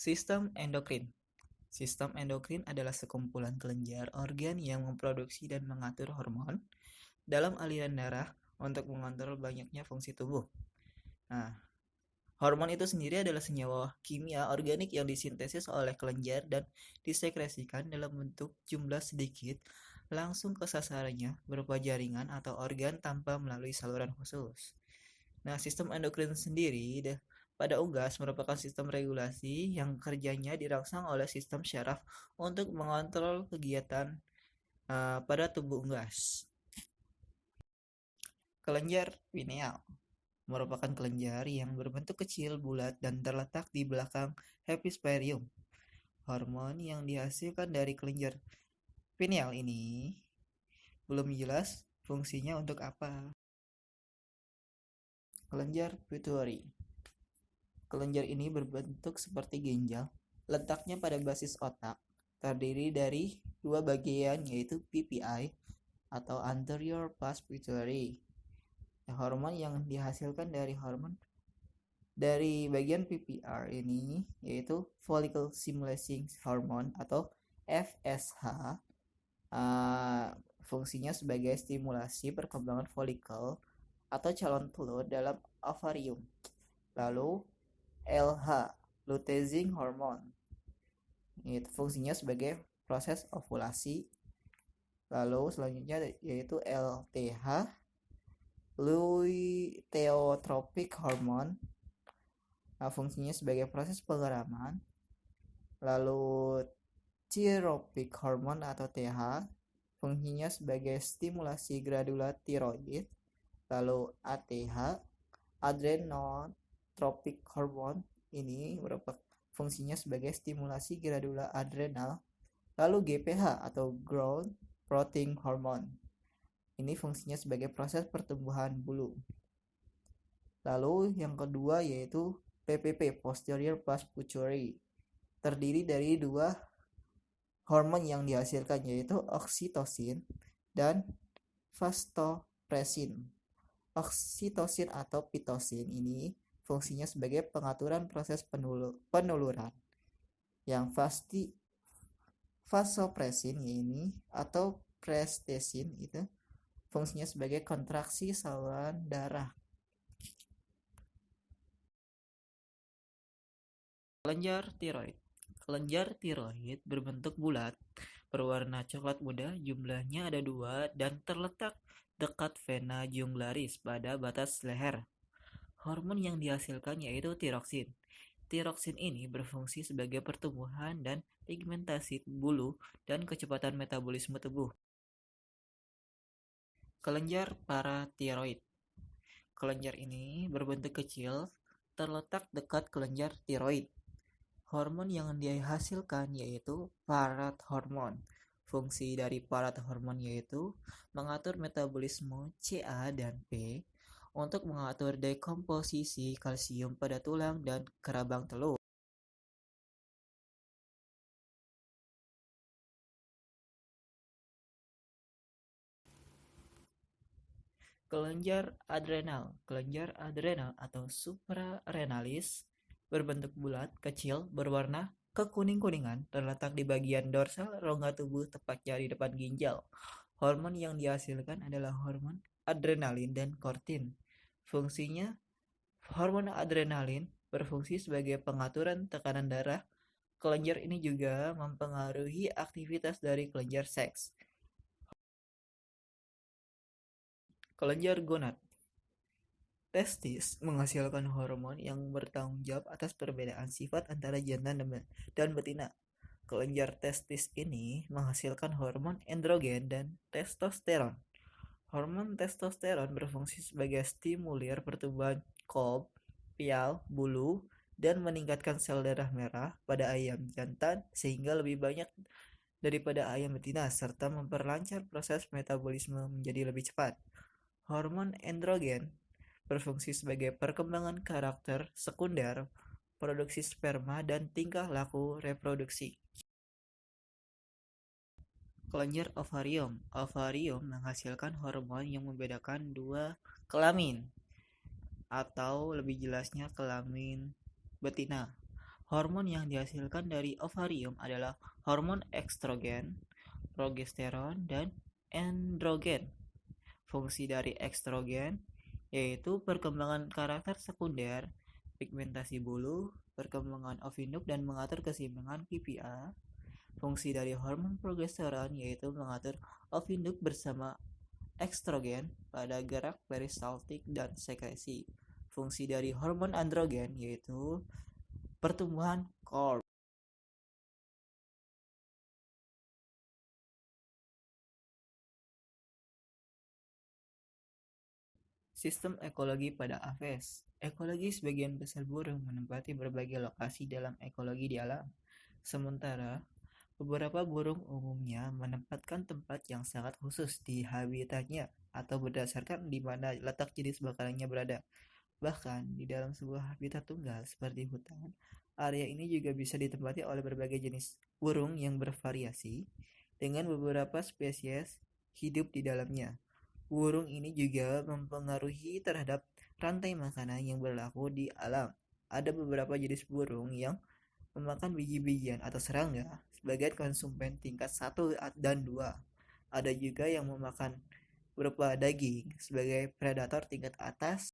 Sistem endokrin. Sistem endokrin adalah sekumpulan kelenjar organ yang memproduksi dan mengatur hormon dalam aliran darah untuk mengontrol banyaknya fungsi tubuh. Nah, hormon itu sendiri adalah senyawa kimia organik yang disintesis oleh kelenjar dan disekresikan dalam bentuk jumlah sedikit langsung ke sasarannya berupa jaringan atau organ tanpa melalui saluran khusus. Nah, sistem endokrin sendiri pada unggas merupakan sistem regulasi yang kerjanya dirangsang oleh sistem syaraf untuk mengontrol kegiatan pada tubuh unggas. Kelenjar pineal merupakan kelenjar yang berbentuk kecil, bulat, dan terletak di belakang hemisferium. Hormon yang dihasilkan dari kelenjar pineal ini belum jelas fungsinya untuk apa. Kelenjar pituitary. Kelenjar ini berbentuk seperti ginjal, letaknya pada basis otak, terdiri dari dua bagian yaitu PPI atau anterior pars pituitary. Hormon yang dihasilkan dari bagian PPR ini yaitu follicle stimulating hormone atau FSH. Fungsinya sebagai stimulasi perkembangan folikel atau calon telur dalam ovarium. Lalu LH, luteinizing hormone, itu fungsinya sebagai proses ovulasi. Lalu selanjutnya yaitu LTH, luteotropic hormone, fungsinya sebagai proses penggeraman. Lalu thyroid hormone atau TH, fungsinya sebagai stimulasi gradula tiroid. Lalu ATH, adrenotropic hormone, ini merupakan fungsinya sebagai stimulasi gradula adrenal. Lalu GPH atau growth protein hormone, ini fungsinya sebagai proses pertumbuhan bulu. Lalu yang kedua yaitu PPP, posterior pars pituitary, terdiri dari dua hormon yang dihasilkan yaitu oksitosin dan vasopressin. Oksitosin atau pitocin ini fungsinya sebagai pengaturan proses penuluran. Yang vasopressin ini atau prestacin itu fungsinya sebagai kontraksi saluran darah. Kelenjar tiroid. Kelenjar tiroid berbentuk bulat, berwarna coklat muda, jumlahnya ada 2 dan terletak dekat vena jugularis pada batas leher. Hormon yang dihasilkan yaitu tiroksin. Tiroksin ini berfungsi sebagai pertumbuhan dan pigmentasi bulu dan kecepatan metabolisme tubuh. Kelenjar paratiroid. Kelenjar ini berbentuk kecil, terletak dekat kelenjar tiroid. Hormon yang dihasilkan yaitu parathormon. Fungsi dari parathormon yaitu mengatur metabolisme CA dan P untuk mengatur dekomposisi kalsium pada tulang dan kerabang telur. Kelenjar adrenal. Kelenjar adrenal atau suprarenalis berbentuk bulat, kecil, berwarna kekuning-kuningan, terletak di bagian dorsal rongga tubuh tepatnya di depan ginjal. Hormon yang dihasilkan adalah hormon adrenalin dan kortin. Fungsinya, hormon adrenalin berfungsi sebagai pengaturan tekanan darah. Kelenjar ini juga mempengaruhi aktivitas dari kelenjar seks. Kelenjar gonad. Testis menghasilkan hormon yang bertanggung jawab atas perbedaan sifat antara jantan dan betina. Kelenjar testis ini menghasilkan hormon androgen dan testosteron. Hormon testosteron berfungsi sebagai stimulir pertumbuhan kolb, pial, bulu, dan meningkatkan sel darah merah pada ayam jantan sehingga lebih banyak daripada ayam betina serta memperlancar proses metabolisme menjadi lebih cepat. Hormon androgen berfungsi sebagai perkembangan karakter sekunder, produksi sperma, dan tingkah laku reproduksi. Kelenjar ovarium. Ovarium menghasilkan hormon yang membedakan dua kelamin, atau lebih jelasnya kelamin betina. Hormon yang dihasilkan dari ovarium adalah hormon estrogen, progesteron, dan androgen. Fungsi dari estrogen yaitu perkembangan karakter sekunder, pigmentasi bulu, perkembangan ovinduk, dan mengatur keseimbangan PPA. Fungsi dari hormon progesteron yaitu mengatur ovinduk bersama estrogen pada gerak peristaltik dan sekresi. Fungsi dari hormon androgen yaitu pertumbuhan korp. Sistem ekologi pada Aves. Ekologi sebagian besar burung menempati berbagai lokasi dalam ekologi di alam. Sementara beberapa burung umumnya menempatkan tempat yang sangat khusus di habitatnya atau berdasarkan di mana letak jenis makanannya berada. Bahkan di dalam sebuah habitat tunggal seperti hutan, area ini juga bisa ditempati oleh berbagai jenis burung yang bervariasi dengan beberapa spesies hidup di dalamnya. Burung ini juga mempengaruhi terhadap rantai makanan yang berlaku di alam. Ada beberapa jenis burung yang memakan biji-bijian atau serangga sebagai konsumen tingkat 1 dan 2. Ada juga yang memakan berupa daging sebagai predator tingkat atas.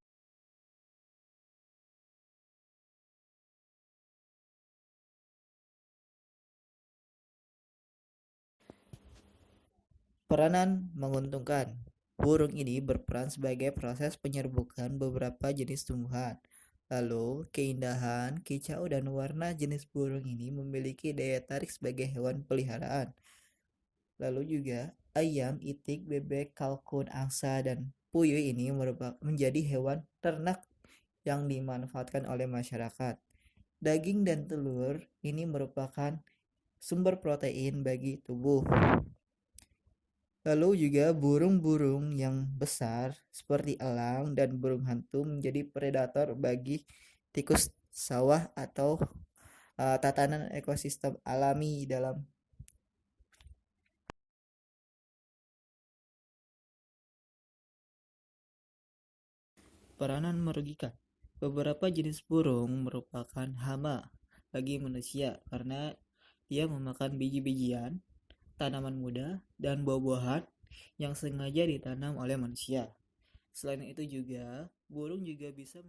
Peranan menguntungkan. Burung ini berperan sebagai proses penyerbukan beberapa jenis tumbuhan. Lalu, keindahan, kicau, dan warna jenis burung ini memiliki daya tarik sebagai hewan peliharaan. Lalu juga, ayam, itik, bebek, kalkun, angsa, dan puyuh ini menjadi hewan ternak yang dimanfaatkan oleh masyarakat. Daging dan telur ini merupakan sumber protein bagi tubuh. Lalu juga burung-burung yang besar seperti elang dan burung hantu menjadi predator bagi tikus sawah atau tatanan ekosistem alami dalam. Peranan merugikan. Beberapa jenis burung merupakan hama bagi manusia karena dia memakan biji-bijian, tanaman muda, dan buah-buahan yang sengaja ditanam oleh manusia. Selain itu juga, burung juga bisa